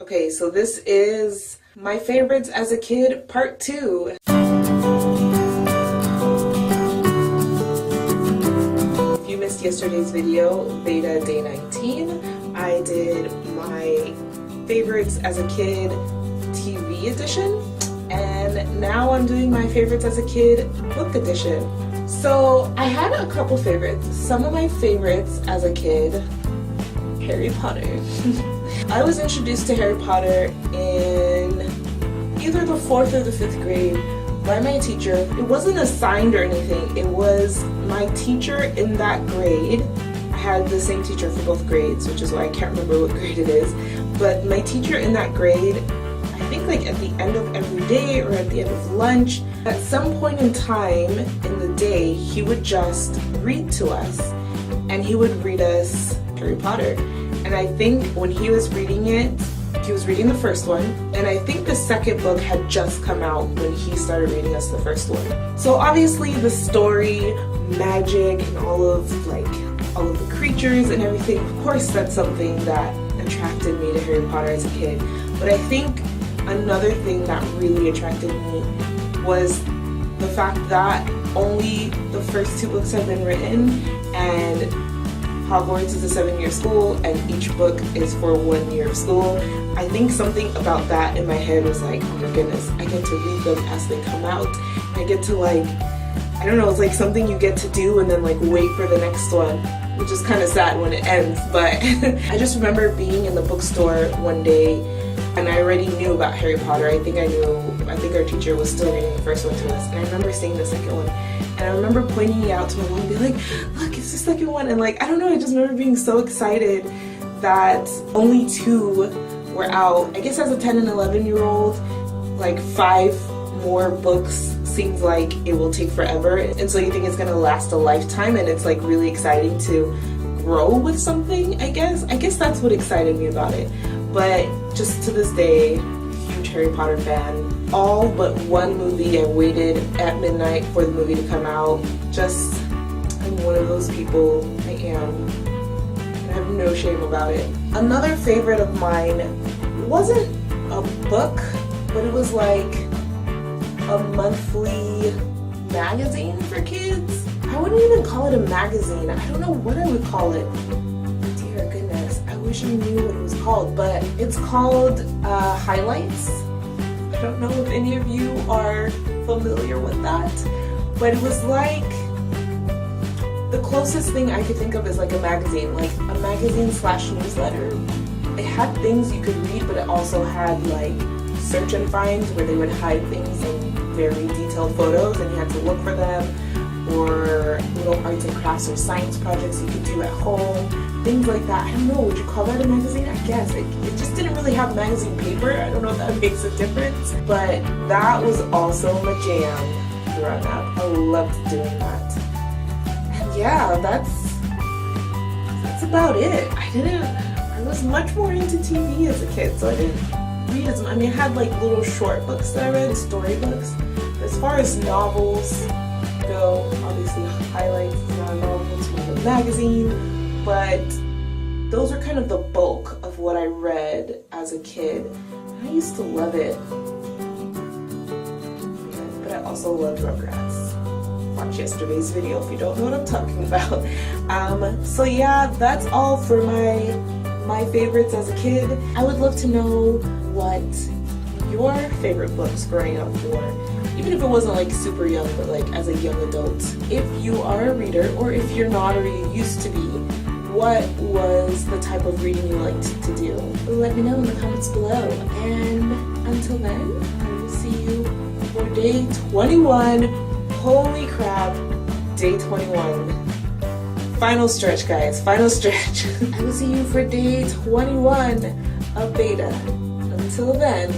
Okay, so this is my favorites as a kid, part 2. If you missed yesterday's video, VEDA day 19, I did my favorites as a kid TV edition, and now I'm doing my favorites as a kid book edition. So I had a couple favorites. Some of my favorites as a kid, Harry Potter. I was introduced to Harry Potter in either the 4th or the 5th grade by my teacher. It wasn't assigned or anything. It was my teacher in that grade. I had the same teacher for both grades, which is why I can't remember what grade it is. But my teacher in that grade, I think like at the end of every day or at the end of lunch, at some point in time in the day, he would just read to us. And he would read us Harry Potter. And I think when he was reading it, he was reading the first one, and I think the second book had just come out when he started reading us the first one. So obviously the story, magic, and all of the creatures and everything, of course that's something that attracted me to Harry Potter as a kid. But I think another thing that really attracted me was the fact that only the first 2 books have been written, and Hogwarts is a 7-year school, and each book is for 1 year of school. I think something about that in my head was like, oh my goodness, I get to read them as they come out. I get to I don't know, it's like something you get to do and then wait for the next one, which is kind of sad when it ends. But I just remember being in the bookstore one day, and I already knew about Harry Potter. I think our teacher was still reading the first one to us, and I remember seeing the second one. And I remember pointing it out to my mom and being like, look, it's the second one. And I don't know, I just remember being so excited that only 2 were out. I guess as a 10 and 11-year-old, 5 more books seems like it will take forever. And so you think it's gonna last a lifetime, and it's really exciting to grow with something, I guess. I guess that's what excited me about it. But just to this day, huge Harry Potter fan. All but one movie, I waited at midnight for the movie to come out. I'm one of those people. I am. And I have no shame about it. Another favorite of mine wasn't a book, but it was a monthly magazine for kids. I wouldn't even call it a magazine. I don't know what I would call it. Dear goodness, I wish I knew what it was called, but it's called Highlights. I don't know if any of you are familiar with that, but it was the closest thing I could think of is a magazine, a magazine/newsletter. It had things you could read, but it also had search and find, where they would hide things in very detailed photos and you had to look for them, or little arts and crafts or science projects you could do at home, things like that. I don't know, would you call that a magazine? I guess. It just didn't really have magazine paper. I don't know if that makes a difference, but that was also my jam growing up. I loved doing that. And yeah, that's about it. I was much more into TV as a kid, so I didn't read as much. I mean, I had little short books that I read, storybooks. As far as novels go, obviously Highlights is not a novel, it's more of a magazine, but those are kind of the bulk of what I read as a kid. I used to love it, but I also loved Rugrats. Watch yesterday's video if you don't know what I'm talking about. So yeah, that's all for my favorites as a kid. I would love to know what your favorite books growing up were. Even if it wasn't super young, but as a young adult. If you are a reader, or if you're not, or you used to be, what was the type of reading you liked to do? Let me know in the comments below. And until then, I will see you for day 21. Holy crap, day 21. Final stretch, guys, final stretch. I will see you for day 21 of VEDA. Until then,